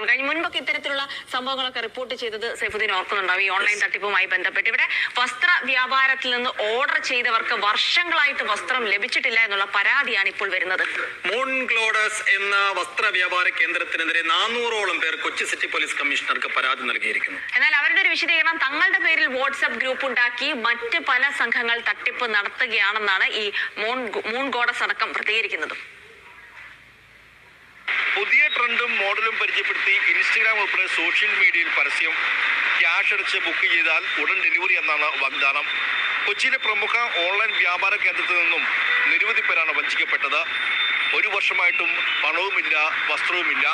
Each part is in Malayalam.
കഴിഞ്ഞ മുൻപൊക്കെ ഇത്തരത്തിലുള്ള സംഭവങ്ങളൊക്കെ റിപ്പോർട്ട് ചെയ്തത് സൈഫുദ്ദീൻ ഓർക്കുന്നുണ്ടാവും. ഈ ഓൺലൈൻ തട്ടിപ്പുമായി ബന്ധപ്പെട്ട് ഇവിടെ വസ്ത്ര വ്യാപാരത്തിൽ നിന്ന് ഓർഡർ ചെയ്തവർക്ക് വർഷങ്ങളായിട്ട് വസ്ത്രം ലഭിച്ചിട്ടില്ല എന്നുള്ള പരാതിയാണ് ഇപ്പോൾ വരുന്നത്. മോൺഗ്ലോഡസ് എന്ന വസ്ത്ര വ്യാപാര കേന്ദ്രത്തിനെതിരെ 400ഓളം പേർ കൊച്ചി സിറ്റി പോലീസ് കമ്മീഷണർക്ക് പരാതി നൽകിയിരിക്കുന്നു. എന്നാൽ അവരുടെ ഒരു വിശദീകരണം തങ്ങളുടെ പേരിൽ വാട്സ്ആപ്പ് ഗ്രൂപ്പ് ഉണ്ടാക്കി മറ്റ് പല സംഘങ്ങൾ തട്ടിപ്പ് നടത്തുകയാണെന്നാണ് ഈ മോൺഗോഡസ് അടക്കം പ്രതികരിക്കുന്നത്. പുതിയ ട്രെൻഡും മോഡലും പരിചയപ്പെടുത്തി ഇൻസ്റ്റഗ്രാം ഉൾപ്പെടെ സോഷ്യൽ മീഡിയയിൽ പരസ്യം, ക്യാഷ് അടച്ച് ബുക്ക് ചെയ്താൽ ഉടൻ ഡെലിവറി എന്നാണ് വാഗ്ദാനം. കൊച്ചിയിലെ പ്രമുഖ ഓൺലൈൻ വ്യാപാര കേന്ദ്രത്തിൽ നിന്നും നിരവധി പേരാണ് വഞ്ചിക്കപ്പെട്ടത്. 1 വർഷമായിട്ടും പണവുമില്ല, വസ്ത്രവുമില്ല.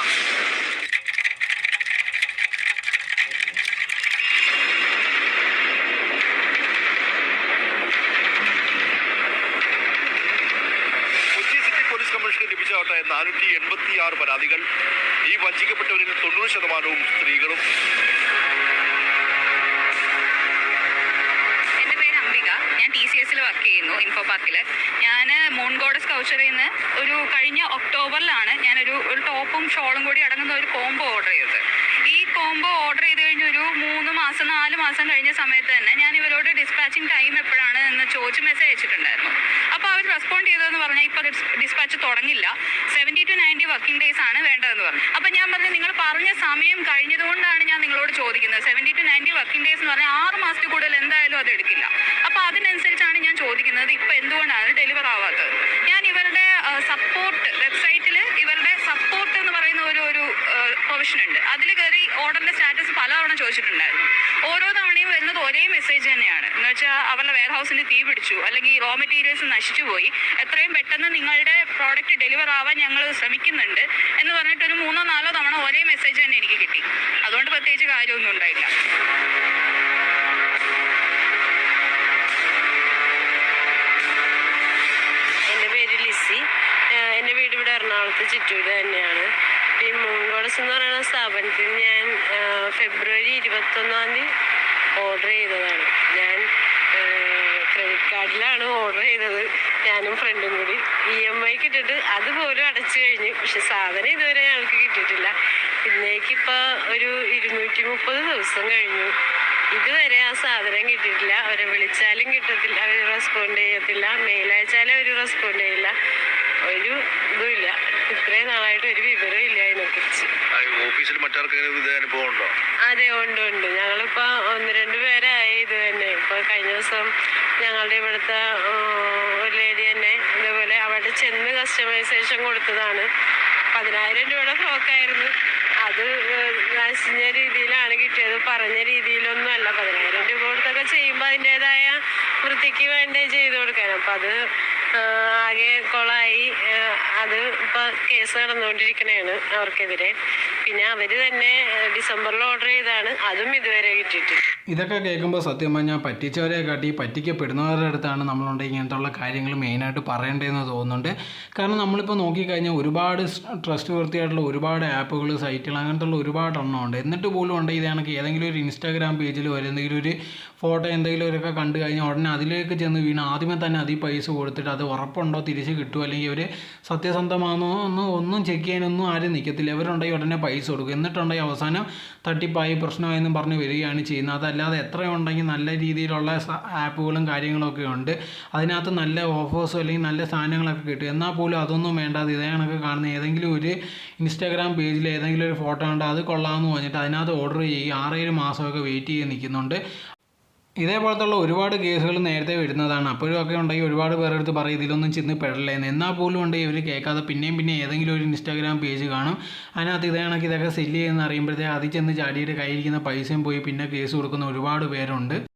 ലഭിച്ചവട്ടെ 486 പരാതികൾ. ഈ വഞ്ചിക്കപ്പെട്ടവരിൽ 90% സ്ത്രീകളും. എൻ്റെ പേര് അംബിക. ഞാൻ TCS വർക്ക് ചെയ്യുന്നു, ഇൻഫോ പാർക്കിൽ. ഞാൻ മോൺഗോഡസ് കൗച്ചറിൽ നിന്ന് കഴിഞ്ഞ ഒക്ടോബറിലാണ് ഞാനൊരു ടോപ്പും ഷോളും കൂടി അടങ്ങുന്ന ഒരു കോംബോ ഓർഡർ ചെയ്തത്. ഈ കോംബോ ഓർഡർ ചെയ്ത് കഴിഞ്ഞ് ഒരു 3 മാസം 4 മാസം കഴിഞ്ഞ സമയത്ത് തന്നെ ഞാൻ ഇവരോട് ഡിസ്പാച്ചിങ് ടൈം എപ്പോഴാണ് എന്ന് ചോദിച്ച് മെസ്സേജ് അയച്ചിട്ടുണ്ടായിരുന്നു. അപ്പോൾ അവർ റെസ്പോണ്ട് ചെയ്തതെന്ന് പറഞ്ഞാൽ ഇപ്പോൾ ഡിസ്പാച്ച് തുടങ്ങില്ല, 70 to 90 വർക്കിംഗ് ഡേയ്സ് ആണ് വേണ്ടതെന്ന് പറഞ്ഞു. അപ്പം ഞാൻ പറഞ്ഞു, നിങ്ങൾ പറഞ്ഞ സമയം കഴിഞ്ഞതുകൊണ്ടാണ് ഞാൻ നിങ്ങളോട് ചോദിക്കുന്നത്. 70 to 90 വർക്കിംഗ് ഡേയ്സ് എന്ന് പറഞ്ഞാൽ 6 മാസത്തിൽ കൂടുതൽ എന്തായാലും അത് എടുക്കില്ല. അപ്പോൾ അതിനനുസരിച്ചാണ് ഞാൻ ചോദിക്കുന്നത്, ഇപ്പോൾ എന്തുകൊണ്ടാണ് ഡെലിവർ ആവാത്തത്. ഞാൻ ഇവരുടെ സപ്പോർട്ട് വെബ്സൈറ്റിൽ ഇവരുടെ സപ്പോർട്ട് എന്ന് പറയുന്ന ഒരു പ്രൊവിഷൻ ഉണ്ട്. അതിൽ കയറി ഓർഡറിന്റെ സ്റ്റാറ്റസ് പലതവണ ചോദിച്ചിട്ടുണ്ടായിരുന്നു. ഓരോ തവണയും വരുന്നത് ഒരേ മെസ്സേജ് തന്നെയാണ്. എന്ന് വെച്ചാൽ അവരുടെ വെയർ ഹൗസിന് തീ പിടിച്ചു, അല്ലെങ്കിൽ റോ മെറ്റീരിയൽസ് നശിച്ചുപോയി, എത്രയും പെട്ടെന്ന് നിങ്ങളുടെ പ്രോഡക്റ്റ് ഡെലിവർ ആവാൻ ഞങ്ങൾ ശ്രമിക്കുന്നുണ്ട് എന്ന് പറഞ്ഞിട്ട് ഒരു 3-4 തവണ ഒരേ മെസ്സേജ് തന്നെ എനിക്ക് കിട്ടി. അതുകൊണ്ട് പ്രത്യേകിച്ച് കാര്യമൊന്നും ഉണ്ടായില്ല. എൻ്റെ പേര് ലിസി. എൻ്റെ വീട് ഇവിടെ എറണാകുളത്ത് ചിറ്റൂര് തന്നെയാണ്. ഈ മോൺഗോഡസ് എന്ന് പറയുന്ന സ്ഥാപനത്തിൽ ഞാൻ ഫെബ്രുവരി 21-ാം തീയതി ഓർഡർ ചെയ്തതാണ്. ഞാൻ ക്രെഡിറ്റ് കാർഡിലാണ് ഓർഡർ ചെയ്തത്, ഞാനും ഫ്രണ്ടും കൂടി. EMI ഇട്ടിട്ട് അതുപോലും അടച്ചു കഴിഞ്ഞു. പക്ഷെ സാധനം ഇതുവരെ ഞങ്ങൾക്ക് കിട്ടിയിട്ടില്ല. ഇന്നേക്കിപ്പോൾ ഒരു 230 ദിവസം കഴിഞ്ഞു. ഇതുവരെ ആ സാധനം കിട്ടിയിട്ടില്ല. അവരെ വിളിച്ചാലും കിട്ടത്തില്ല, അവർ റെസ്പോണ്ട് ചെയ്യത്തില്ല. മെയിൽ അയച്ചാലും അവർ റെസ്പോണ്ട് ചെയ്യില്ല. ഒരു ഇതുമില്ല. ഇത്രയും നാളായിട്ട് ഒരു വിവരം ഇല്ല അതിനെക്കുറിച്ച്. ഓഫീസിൽ മറ്റാർക്കെങ്കിലും ഇതേ അനുഭവം ഉണ്ടോ? അതെ, ഉണ്ട്. ഞങ്ങളിപ്പോൾ 1-2 പേരായി ഇത് തന്നെ. ഇപ്പോൾ കഴിഞ്ഞ ദിവസം ഞങ്ങളുടെ ഇവിടുത്തെ ഒരു ലേഡി തന്നെ ഇതേപോലെ അവിടെ ചെന്ന് കസ്റ്റമൈസേഷൻ കൊടുത്തതാണ്. 10,000 രൂപയുടെ ഫ്രോക്കായിരുന്നു. അത് നശിഞ്ഞ രീതിയിലാണ് കിട്ടിയത്, പറഞ്ഞ രീതിയിലൊന്നും അല്ല. 10,000 രൂപ കൊടുത്തൊക്കെ ചെയ്യുമ്പോൾ അതിൻ്റെതായ വൃത്തിക്ക് വേണ്ടേ ചെയ്ത് കൊടുക്കാൻ. അപ്പം അത് ആകെ കൊളായി. അത് ഇപ്പോൾ കേസ് നടന്നുകൊണ്ടിരിക്കണേണ് അവർക്കെതിരെ. പിന്നെ അവർ തന്നെ ഡിസംബറിൽ ഓർഡർ ചെയ്താണ്, അതും ഇതുവരെ കിട്ടിയിട്ടില്ല. ഇതൊക്കെ കേൾക്കുമ്പോൾ സത്യം പറഞ്ഞാൽ പറ്റിച്ചവരെ കാട്ടി പറ്റിക്കപ്പെടുന്നവരുടെ അടുത്താണ് നമ്മളുണ്ട് ഇങ്ങനത്തുള്ള കാര്യങ്ങൾ മെയിനായിട്ട് പറയേണ്ടതെന്ന് തോന്നുന്നുണ്ട്. കാരണം നമ്മളിപ്പോൾ നോക്കിക്കഴിഞ്ഞാൽ ഒരുപാട് ട്രസ്റ്റ് വർത്തിയായിട്ടുള്ള ഒരുപാട് ആപ്പുകൾ, സൈറ്റുകൾ, അങ്ങനത്തുള്ള ഒരുപാട് എണ്ണം ഉണ്ട്. എന്നിട്ട് പോലും ഉണ്ട് ഇത് കണക്ക് ഏതെങ്കിലും ഒരു ഇൻസ്റ്റാഗ്രാം പേജിൽ വരെ എന്തെങ്കിലും ഒരു ഫോട്ടോ എന്തെങ്കിലുമൊക്കെ കണ്ടു കഴിഞ്ഞാൽ ഉടനെ അതിലേക്ക് ചെന്ന് വീണ് ആദ്യമേ തന്നെ അതിൽ പൈസ കൊടുത്തിട്ട് അത് ഉറപ്പുണ്ടോ തിരിച്ച് കിട്ടുമോ, അല്ലെങ്കിൽ അവർ സത്യസന്ധമാണോ ഒന്നും ചെക്ക് ചെയ്യാനൊന്നും ആരും നിൽക്കത്തില്ല. ഇവരുണ്ടെങ്കിൽ ഉടനെ പൈസ കൊടുക്കും. എന്നിട്ടുണ്ടെങ്കിൽ അവസാനം തട്ടിപ്പായി പ്രശ്നമായെന്നും പറഞ്ഞ് വരികയാണ് ചെയ്യുന്നത്. അതല്ലാതെ എത്രയുണ്ടെങ്കിൽ നല്ല രീതിയിലുള്ള ആപ്പുകളും കാര്യങ്ങളൊക്കെ ഉണ്ട്, അതിനകത്ത് നല്ല ഓഫേഴ്സും അല്ലെങ്കിൽ നല്ല സാധനങ്ങളൊക്കെ കിട്ടും. എന്നാൽ പോലും അതൊന്നും വേണ്ടാതെ ഇതേ കണക്ക് കാണുന്ന ഏതെങ്കിലും ഒരു ഇൻസ്റ്റാഗ്രാം പേജിൽ ഏതെങ്കിലും ഒരു ഫോട്ടോ ഉണ്ട്, അത് കൊള്ളാമെന്ന് പറഞ്ഞിട്ട് അതിനകത്ത് ഓർഡർ ചെയ്യുക, 6-7 മാസമൊക്കെ വെയിറ്റ് ചെയ്ത് നിൽക്കുന്നുണ്ട്. ഇതേപോലത്തുള്ള ഒരുപാട് കേസുകൾ നേരത്തെ വരുന്നതാണ്. അപ്പോഴും ഒക്കെ ഉണ്ടെങ്കിൽ ഒരുപാട് പേരെടുത്ത് പറയും ഇതിലൊന്നും ചെന്ന് പെടലേന്ന്. എന്നാൽ പോലും ഉണ്ടെങ്കിൽ ഇവർ കേൾക്കാതെ പിന്നെയും ഏതെങ്കിലും ഒരു ഇൻസ്റ്റാഗ്രാം പേജ് കാണും, അതിനകത്ത് ഇതേ കണക്ക് ഇതൊക്കെ സെല്ല് ചെയ്യുന്ന അറിയുമ്പോഴത്തേക്ക് അതിൽ ചെന്ന് ചാടിയിട്ട് കയ്യിരിക്കുന്ന പൈസയും പോയി പിന്നെ കേസ് കൊടുക്കുന്ന ഒരുപാട് പേരുണ്ട്.